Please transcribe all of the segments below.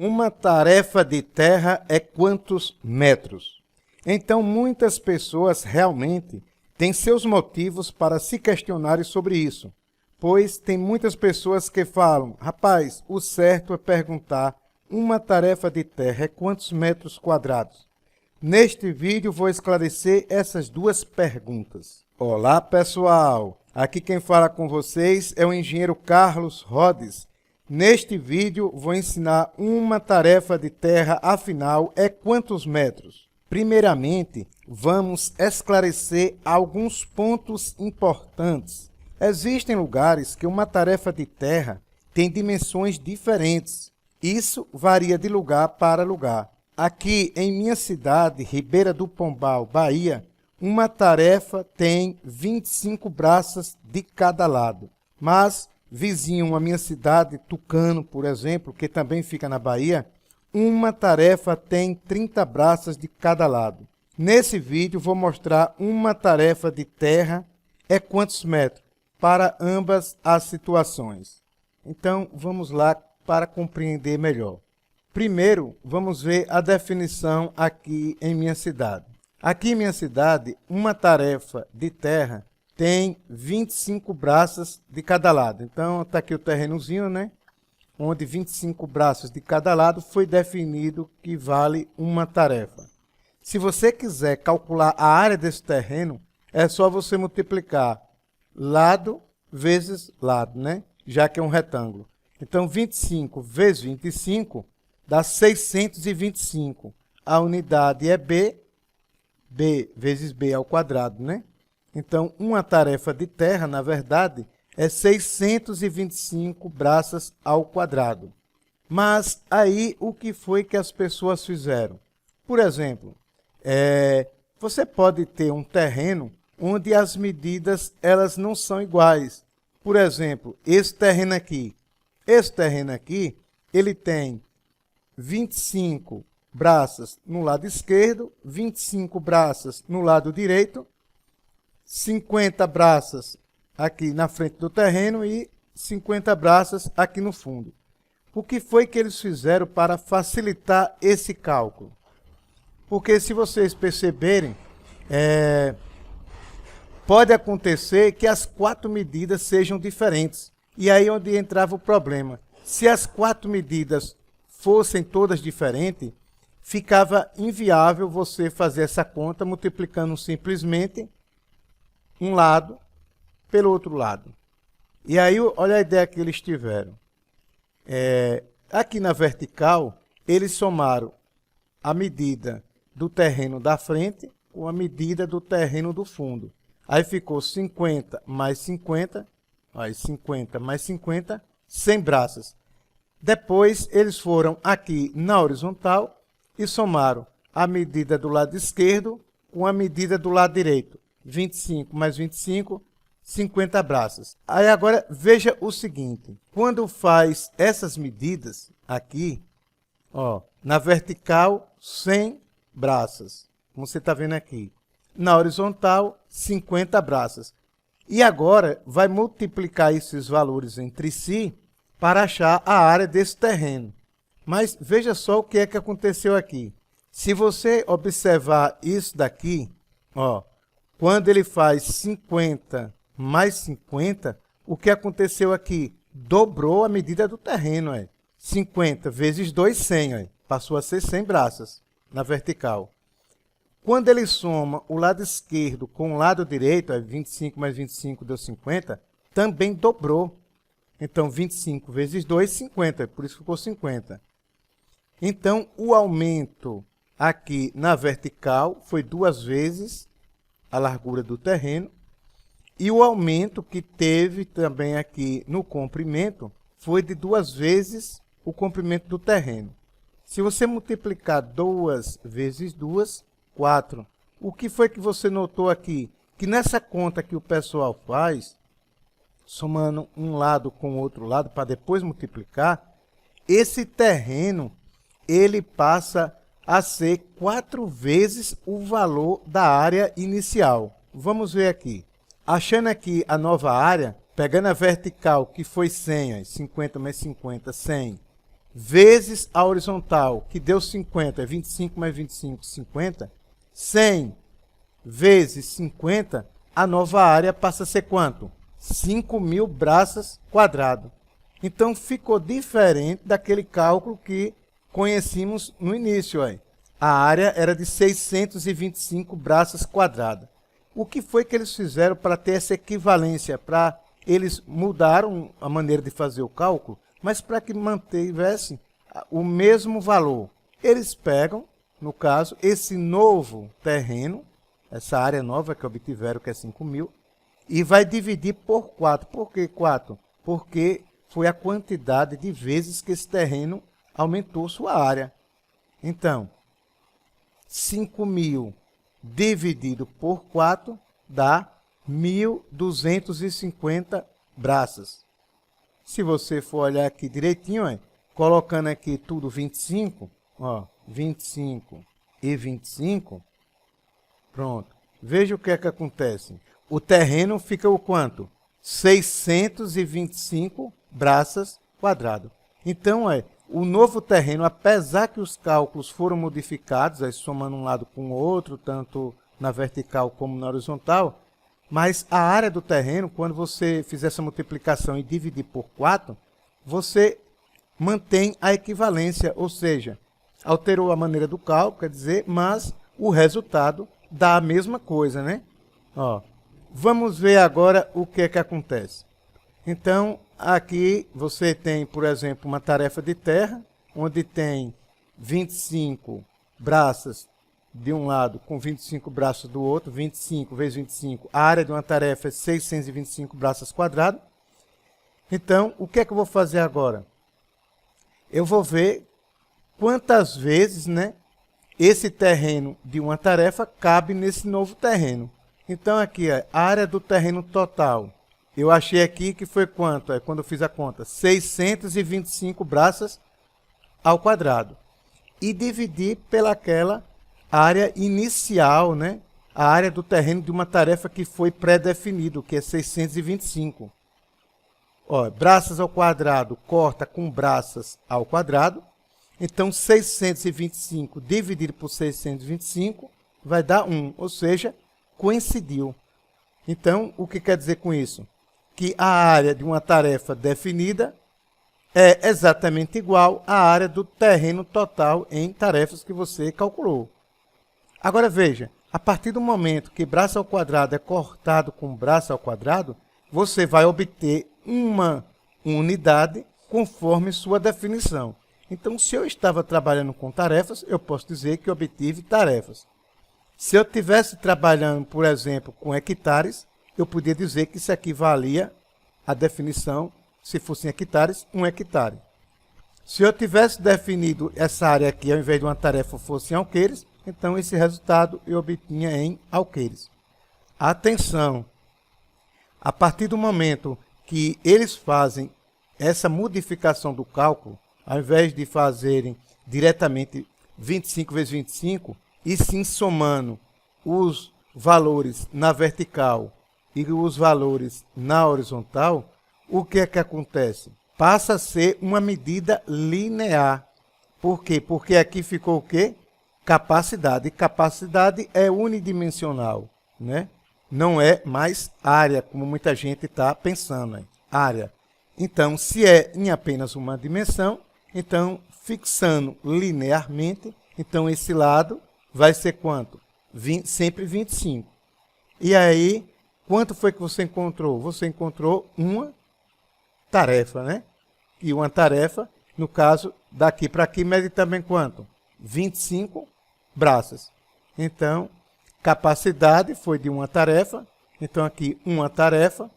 Uma tarefa de terra é quantos metros? Então, muitas pessoas realmente têm seus motivos para se questionarem sobre isso, pois tem muitas pessoas que falam, rapaz, o certo é perguntar, uma tarefa de terra é quantos metros quadrados? Neste vídeo vou esclarecer essas duas perguntas. Olá pessoal, aqui quem fala com vocês é o engenheiro Carlos Rhodes. Neste vídeo vou ensinar uma tarefa de terra, afinal é quantos metros? Primeiramente, vamos esclarecer alguns pontos importantes. Existem lugares que uma tarefa de terra tem dimensões diferentes. Isso varia de lugar para lugar. Aqui em minha cidade, Ribeira do Pombal, Bahia, uma tarefa tem 25 braças de cada lado. Mas, vizinho à minha cidade, Tucano, por exemplo, que também fica na Bahia, uma tarefa tem 30 braças de cada lado. Nesse vídeo vou mostrar uma tarefa de terra é quantos metros para ambas as situações. Então, vamos lá para compreender melhor. Primeiro, vamos ver a definição aqui em minha cidade. Aqui em minha cidade, uma tarefa de terra tem 25 braças de cada lado. Então, está aqui o terrenozinho, né? Onde 25 braços de cada lado foi definido que vale uma tarefa. Se você quiser calcular a área desse terreno, é só você multiplicar lado vezes lado, né? Já que é um retângulo. Então, 25 vezes 25 dá 625. A unidade é B, B vezes B ao quadrado, né? Então, uma tarefa de terra, na verdade, é 625 braças ao quadrado. Mas aí, o que foi que as pessoas fizeram? Por exemplo, você pode ter um terreno onde as medidas elas não são iguais. Por exemplo, esse terreno aqui. Esse terreno aqui, ele tem 25 braças no lado esquerdo, 25 braças no lado direito, 50 braças aqui na frente do terreno e 50 braças aqui no fundo. O que foi que eles fizeram para facilitar esse cálculo? Porque se vocês perceberem, pode acontecer que as 4 medidas sejam diferentes. E aí onde entrava o problema. Se as 4 medidas fossem todas diferentes, ficava inviável você fazer essa conta multiplicando simplesmente um lado pelo outro lado. E aí, olha a ideia que eles tiveram. Aqui na vertical, eles somaram a medida do terreno da frente com a medida do terreno do fundo. Aí ficou 50 mais 50, aí 50 mais 50, 100 braças. Depois, eles foram aqui na horizontal e somaram a medida do lado esquerdo com a medida do lado direito. 25 mais 25, 50 braças. Aí agora veja o seguinte, quando faz essas medidas aqui, ó, na vertical 100 braças, como você está vendo aqui. Na horizontal 50 braças. E agora vai multiplicar esses valores entre si para achar a área desse terreno. Mas veja só o que é que aconteceu aqui. Se você observar isso daqui, ó, quando ele faz 50 mais 50, o que aconteceu aqui? Dobrou a medida do terreno. 50 vezes 2, 100. Passou a ser 100 braças na vertical. Quando ele soma o lado esquerdo com o lado direito, 25 mais 25 deu 50, também dobrou. Então, 25 vezes 2, 50. Por isso ficou 50. Então, o aumento aqui na vertical foi 2 vezes a largura do terreno. E o aumento que teve também aqui no comprimento foi de 2 vezes o comprimento do terreno. Se você multiplicar 2 vezes 2, 4. O que foi que você notou aqui? Que nessa conta que o pessoal faz, somando um lado com o outro lado para depois multiplicar, esse terreno ele passa a ser 4 vezes o valor da área inicial. Vamos ver aqui. Achando aqui a nova área, pegando a vertical, que foi 100, 50 mais 50, 100, vezes a horizontal, que deu 50, é 25 mais 25, 50. 100 vezes 50, a nova área passa a ser quanto? 5.000 braças quadrados. Então, ficou diferente daquele cálculo que conhecíamos no início. Aí. A área era de 625 braças quadradas. O que foi que eles fizeram para ter essa equivalência? Eles mudaram a maneira de fazer o cálculo, mas para que mantivessem o mesmo valor. Eles pegam, no caso, esse novo terreno, essa área nova que obtiveram, que é 5.000, e vai dividir por 4. Por que 4? Porque foi a quantidade de vezes que esse terreno aumentou sua área. Então, 5.000 dividido por 4 dá 1.250 braças. Se você for olhar aqui direitinho, colocando aqui tudo 25, 25 e 25, pronto. Veja o que é que acontece. O terreno fica o quanto? 625 braças quadradas. Então, o novo terreno, apesar que os cálculos foram modificados, somando um lado com o outro, tanto na vertical como na horizontal, mas a área do terreno, quando você fizer essa multiplicação e dividir por 4, você mantém a equivalência, ou seja, alterou a maneira do cálculo, quer dizer, mas o resultado dá a mesma coisa, né? Vamos ver agora o que é que acontece. Então, aqui você tem, por exemplo, uma tarefa de terra, onde tem 25 braças de um lado com 25 braços do outro, 25 vezes 25. A área de uma tarefa é 625 braças quadradas. Então, o que é que eu vou fazer agora? Eu vou ver quantas vezes, né, esse terreno de uma tarefa cabe nesse novo terreno. Então, aqui, a área do terreno total. Eu achei aqui que foi quanto? Quando eu fiz a conta, 625 braças ao quadrado. E dividi pelaquela área inicial, né? A área do terreno de uma tarefa que foi pré-definido, que é 625. Braças ao quadrado corta com braças ao quadrado. Então, 625 dividido por 625 vai dar 1, ou seja, coincidiu. Então, o que quer dizer com isso? Que a área de uma tarefa definida é exatamente igual à área do terreno total em tarefas que você calculou. Agora veja, a partir do momento que braço ao quadrado é cortado com braço ao quadrado, você vai obter uma unidade conforme sua definição. Então, se eu estava trabalhando com tarefas, eu posso dizer que obtive tarefas. Se eu estivesse trabalhando, por exemplo, com hectares, eu podia dizer que isso aqui valia a definição, se fossem hectares, 1 hectare. Se eu tivesse definido essa área aqui, ao invés de uma tarefa, fosse em alqueires, então esse resultado eu obtinha em alqueires. Atenção! A partir do momento que eles fazem essa modificação do cálculo, ao invés de fazerem diretamente 25 vezes 25, e sim somando os valores na vertical e os valores na horizontal, o que é que acontece? Passa a ser uma medida linear. Por quê? Porque aqui ficou o quê? Capacidade. E capacidade é unidimensional, né? Não é mais área, como muita gente está pensando. Né? Área. Então, se é em apenas uma dimensão, então, fixando linearmente, então esse lado vai ser quanto? Sempre 25. E aí, quanto foi que você encontrou? Você encontrou uma tarefa, né? E uma tarefa, no caso, daqui para aqui, mede também quanto? 25 braças. Então, capacidade foi de uma tarefa. Então, aqui, uma tarefa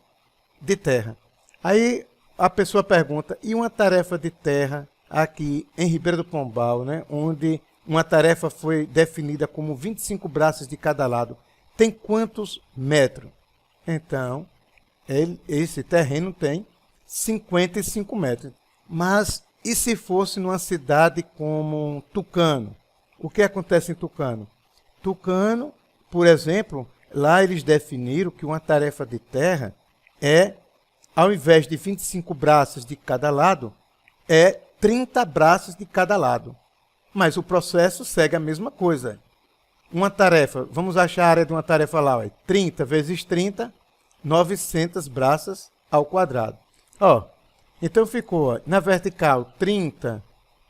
de terra. Aí, a pessoa pergunta, e uma tarefa de terra aqui em Ribeira do Pombal, né? Onde uma tarefa foi definida como 25 braças de cada lado. Tem quantos metros? Então, esse terreno tem 55 metros. Mas, e se fosse numa cidade como Tucano? O que acontece em Tucano? Tucano, por exemplo, lá eles definiram que uma tarefa de terra é, ao invés de 25 braças de cada lado, é 30 braços de cada lado. Mas o processo segue a mesma coisa. Uma tarefa, vamos achar a área de uma tarefa lá, ó, 30 vezes 30, 900 braças ao quadrado. Ó, então ficou, ó, na vertical 30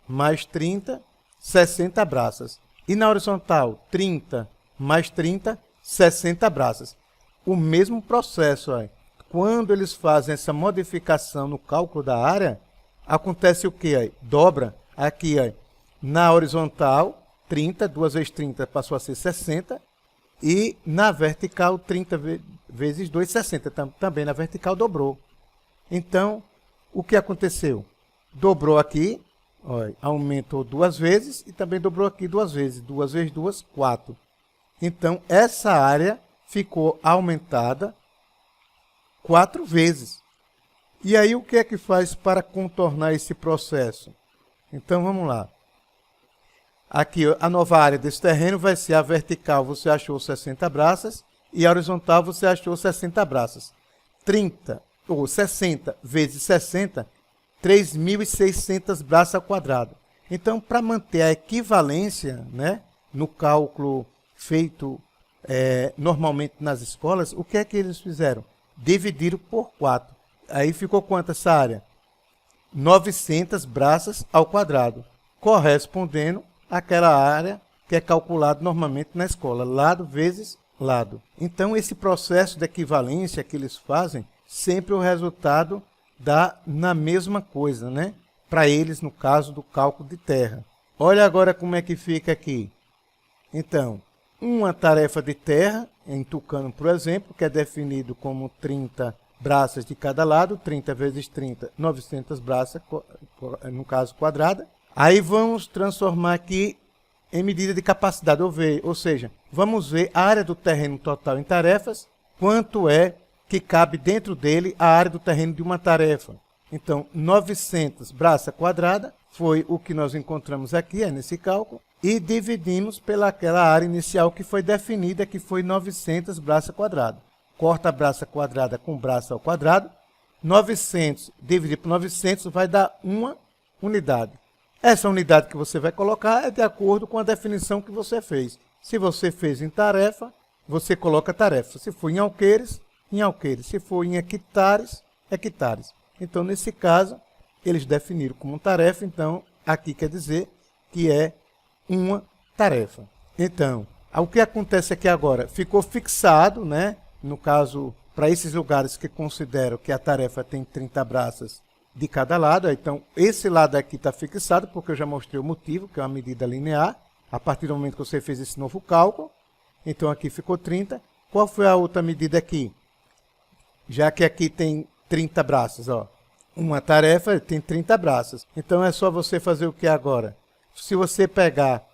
mais 30, 60 braças. E na horizontal 30 mais 30, 60 braças. O mesmo processo, ó, quando eles fazem essa modificação no cálculo da área, acontece o quê? Ó? Dobra aqui, ó, na horizontal, 30, 2 vezes 30 passou a ser 60, e na vertical, 30 vezes 2, 60. Também na vertical dobrou. Então, o que aconteceu? Dobrou aqui, ó, aumentou 2 vezes, e também dobrou aqui 2 vezes. 2 vezes 2, 4. Então, essa área ficou aumentada 4 vezes. E aí, o que é que faz para contornar esse processo? Então, vamos lá. Aqui, a nova área desse terreno vai ser a vertical, você achou 60 braças, e a horizontal você achou 60 braças. 30, ou 60 vezes 60, 3.600 braças ao quadrado. Então, para manter a equivalência, né, no cálculo feito normalmente nas escolas, o que é que eles fizeram? Dividiram por 4. Aí ficou quanto essa área? 900 braças ao quadrado, correspondendo àquela área que é calculada normalmente na escola, lado vezes lado. Então, esse processo de equivalência que eles fazem, sempre o resultado dá na mesma coisa, né? Para eles, no caso do cálculo de terra. Olha agora como é que fica aqui. Então, uma tarefa de terra, em Tucano, por exemplo, que é definido como 30 braças de cada lado, 30 vezes 30, 900 braças, no caso quadrada. Aí vamos transformar aqui em medida de capacidade, ou seja, vamos ver a área do terreno total em tarefas, quanto é que cabe dentro dele a área do terreno de uma tarefa. Então, 900 braça quadrada foi o que nós encontramos aqui, nesse cálculo, e dividimos pelaquela área inicial que foi definida, que foi 900 braça quadrada. Corta a braça quadrada com braça ao quadrado, 900 dividido por 900 vai dar uma unidade. Essa unidade que você vai colocar é de acordo com a definição que você fez. Se você fez em tarefa, você coloca tarefa. Se for em alqueires, em alqueires. Se for em hectares, hectares. Então, nesse caso, eles definiram como tarefa, então, aqui quer dizer que é uma tarefa. Então, o que acontece aqui agora? Ficou fixado, né? No caso, para esses lugares que consideram que a tarefa tem 30 braças de cada lado, então esse lado aqui está fixado, porque eu já mostrei o motivo, que é uma medida linear, a partir do momento que você fez esse novo cálculo. Então aqui ficou 30. Qual foi a outra medida aqui? Já que aqui tem 30 braços, ó. Uma tarefa tem 30 braços. Então é só você fazer o que agora? Se você pegar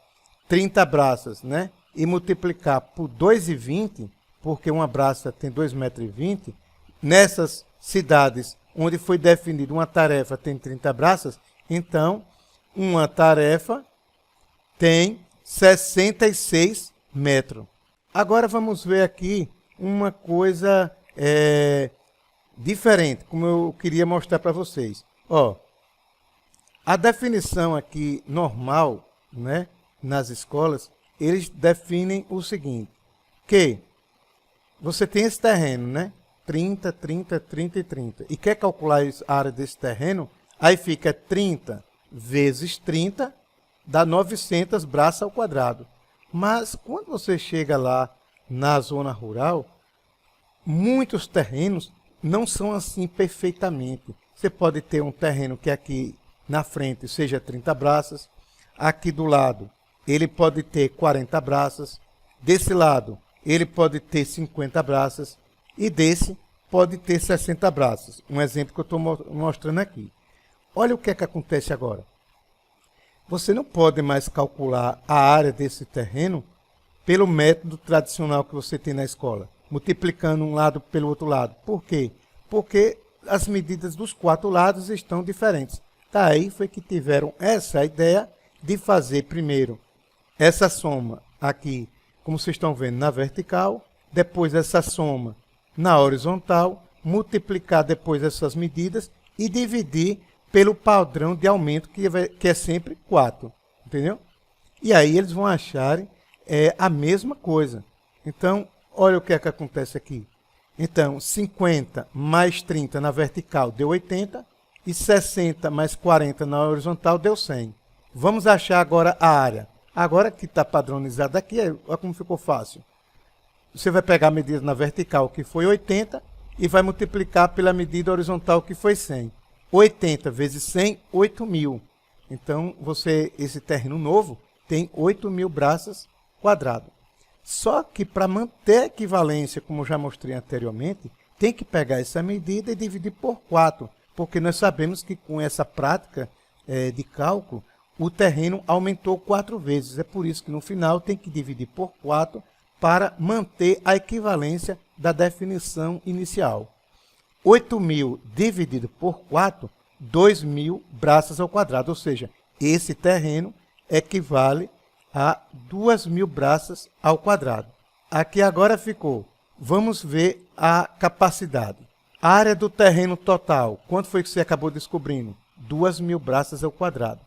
30 braças, né, e multiplicar por 2,20, porque uma braça tem 2,20 m, nessas cidades onde foi definida uma tarefa tem 30 braças, então uma tarefa tem 66 metros. Agora vamos ver aqui uma coisa diferente, como eu queria mostrar para vocês. Ó, a definição aqui normal, né, nas escolas, eles definem o seguinte, que você tem esse terreno, né? 30, 30, 30 e 30. E quer calcular a área desse terreno? Aí fica 30 vezes 30, dá 900 braças ao quadrado. Mas quando você chega lá na zona rural, muitos terrenos não são assim perfeitamente. Você pode ter um terreno que aqui na frente seja 30 braças, aqui do lado ele pode ter 40 braças, desse lado ele pode ter 50 braças, e desse pode ter 60 braças. Um exemplo que eu estou mostrando aqui. Olha o que é que acontece agora. Você não pode mais calcular a área desse terreno pelo método tradicional que você tem na escola, multiplicando um lado pelo outro lado. Por quê? Porque as medidas dos 4 lados estão diferentes. Daí foi que tiveram essa ideia de fazer primeiro essa soma aqui, como vocês estão vendo, na vertical, depois essa soma na horizontal, multiplicar depois essas medidas e dividir pelo padrão de aumento que é sempre 4, entendeu? E aí eles vão acharem a mesma coisa. Então, olha o que é que acontece aqui. Então, 50 mais 30 na vertical deu 80 e 60 mais 40 na horizontal deu 100. Vamos achar agora a área. Agora que está padronizado aqui, olha como ficou fácil. Você vai pegar a medida na vertical, que foi 80, e vai multiplicar pela medida horizontal, que foi 100. 80 vezes 100, 8.000. Então, esse terreno novo tem 8.000 braças quadradas. Só que para manter a equivalência, como eu já mostrei anteriormente, tem que pegar essa medida e dividir por 4, porque nós sabemos que com essa prática de cálculo, o terreno aumentou 4 vezes. É por isso que no final tem que dividir por 4 para manter a equivalência da definição inicial. 8.000 dividido por 4, 2.000 braças ao quadrado, ou seja, esse terreno equivale a 2.000 braças ao quadrado. Aqui agora ficou. Vamos ver a capacidade. A área do terreno total, quanto foi que você acabou descobrindo? 2.000 braças ao quadrado.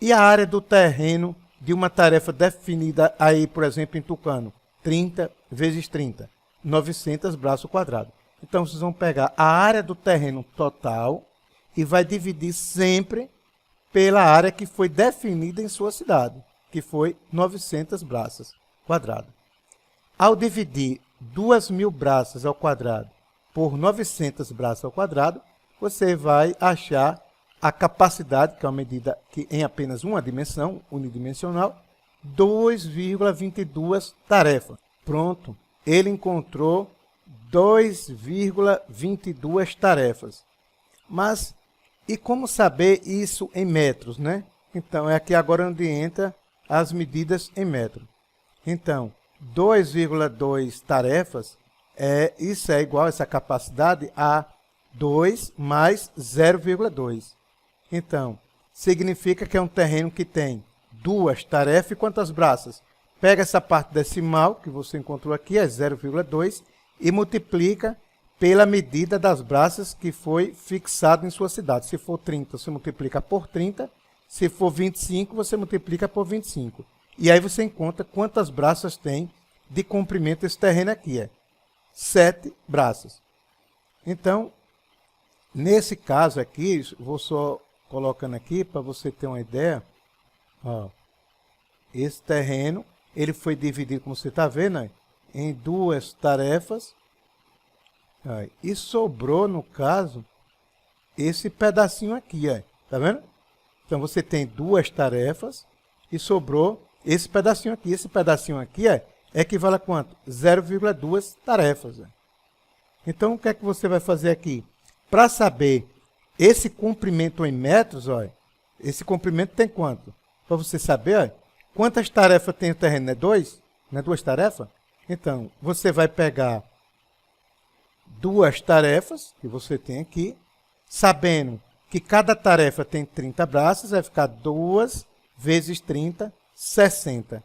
E a área do terreno de uma tarefa definida aí, por exemplo, em Tucano? 30 vezes 30, 900 braços ao quadrado. Então, vocês vão pegar a área do terreno total e vai dividir sempre pela área que foi definida em sua cidade, que foi 900 braças quadradas. Ao dividir 2.000 braças ao quadrado por 900 braços ao quadrado, você vai achar a capacidade, que é uma medida que em apenas uma dimensão, unidimensional, 2,22 tarefas. Pronto, ele encontrou 2,22 tarefas. Mas, e como saber isso em metros, né? Então, é aqui agora onde entra as medidas em metro. Então, 2,2 tarefas, isso é igual, essa capacidade, a 2 mais 0,2. Então, significa que é um terreno que tem 2 tarefas e quantas braças? Pega essa parte decimal, que você encontrou aqui, é 0,2, e multiplica pela medida das braças que foi fixado em sua cidade. Se for 30, você multiplica por 30. Se for 25, você multiplica por 25. E aí você encontra quantas braças tem de comprimento esse terreno aqui. 7 braças. Então, nesse caso aqui, vou só colocando aqui para você ter uma ideia. Ó, esse terreno, ele foi dividido, como você está vendo, ó, em 2 tarefas. Ó, e sobrou, no caso, esse pedacinho aqui. Ó, tá vendo? Então, você tem 2 tarefas e sobrou esse pedacinho aqui. Esse pedacinho aqui equivale a quanto? 0,2 tarefas. Ó. Então, o que é que você vai fazer aqui? Para saber esse comprimento em metros, ó, esse comprimento tem quanto? Para você saber, ó, quantas tarefas tem o terreno? Não é 2? Não é 2 tarefas? Então, você vai pegar 2 tarefas que você tem aqui, sabendo que cada tarefa tem 30 braços, vai ficar 2 vezes 30, 60.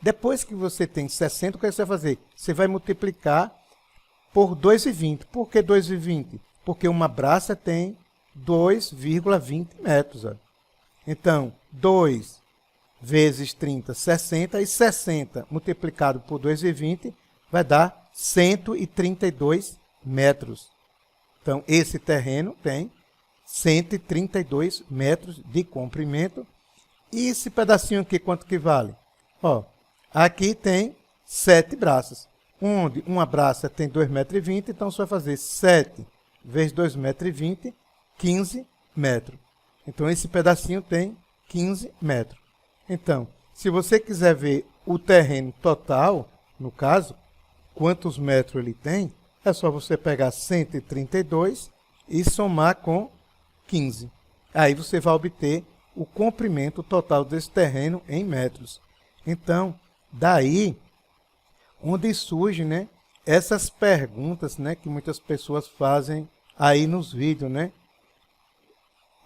Depois que você tem 60, o que você vai fazer? Você vai multiplicar por 2,20. Por que 2,20? Porque uma braça tem 2,20 metros. Ó. Então, 2 vezes 30, 60, e 60 multiplicado por 2,20 vai dar 132 metros. Então, esse terreno tem 132 metros de comprimento. E esse pedacinho aqui, quanto que vale? Ó, aqui tem 7 braças, onde uma braça tem 2,20 metros, então você vai fazer 7 vezes 2,20 metros, 15 metros. Então, esse pedacinho tem 15 metros. Então, se você quiser ver o terreno total, no caso, quantos metros ele tem, é só você pegar 132 e somar com 15. Aí você vai obter o comprimento total desse terreno em metros. Então, daí onde surgem, né, essas perguntas, né, que muitas pessoas fazem aí nos vídeos, né?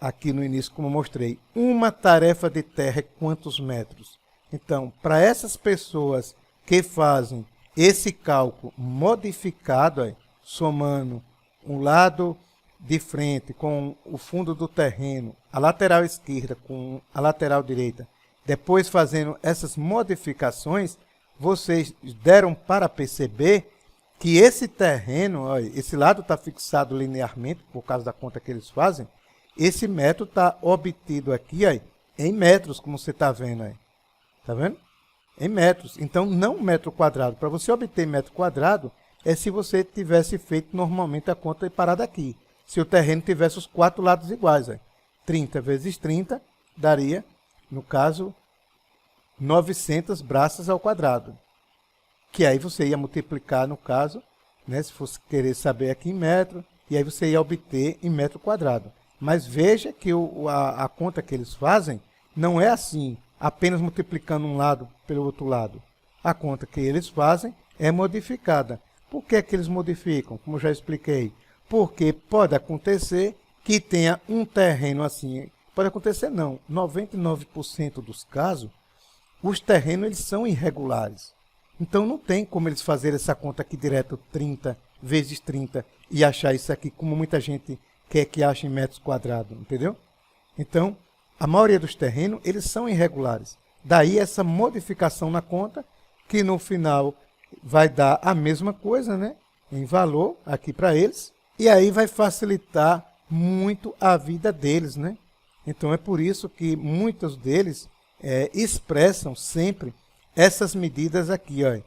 Aqui no início, como eu mostrei, uma tarefa de terra é quantos metros? Então, para essas pessoas que fazem esse cálculo modificado, somando um lado de frente com o fundo do terreno, a lateral esquerda com a lateral direita, depois fazendo essas modificações, vocês deram para perceber que esse terreno, olha, esse lado está fixado linearmente, por causa da conta que eles fazem, esse metro está obtido aqui, olha, em metros, como você está vendo aí. Está vendo? Em metros. Então, não metro quadrado. Para você obter metro quadrado, é se você tivesse feito normalmente a conta e parado aqui. Se o terreno tivesse os 4 lados iguais. Olha. 30 vezes 30 daria, no caso, 900 braças ao quadrado. Que aí você ia multiplicar, no caso, né, se fosse querer saber aqui em metro, e aí você ia obter em metro quadrado. Mas veja que a conta que eles fazem não é assim, apenas multiplicando um lado pelo outro lado. A conta que eles fazem é modificada. Por que que eles modificam? Como eu já expliquei. Porque pode acontecer que tenha um terreno assim. Pode acontecer não. 99% dos casos, os terrenos eles são irregulares. Então não tem como eles fazerem essa conta aqui direto 30 vezes 30 e achar isso aqui como muita gente quer que ache em metros quadrados, entendeu? Então, a maioria dos terrenos, eles são irregulares. Daí essa modificação na conta, que no final vai dar a mesma coisa, né? Em valor aqui para eles. E aí vai facilitar muito a vida deles, né? Então é por isso que muitos deles expressam sempre essas medidas aqui, ó,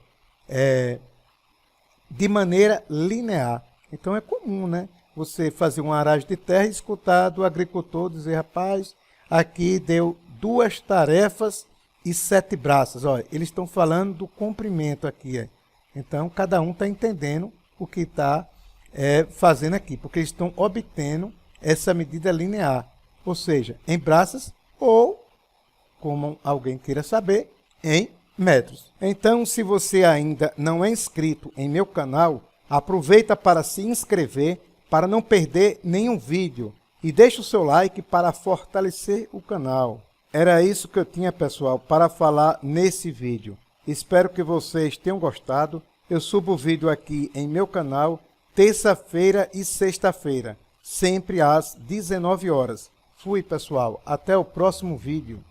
de maneira linear. Então é comum, né? Você fazer uma aragem de terra e escutar do agricultor dizer, rapaz, aqui deu 2 tarefas e 7 braças. Olha, eles estão falando do comprimento aqui. Ó. Então, cada um está entendendo o que está fazendo aqui, porque eles estão obtendo essa medida linear. Ou seja, em braças ou, como alguém queira saber, em metros. Então, se você ainda não é inscrito em meu canal, aproveita para se inscrever, para não perder nenhum vídeo. E deixe o seu like para fortalecer o canal. Era isso que eu tinha, pessoal, para falar nesse vídeo. Espero que vocês tenham gostado. Eu subo o vídeo aqui em meu canal, terça-feira e sexta-feira, sempre às 19 horas. Fui, pessoal. Até o próximo vídeo.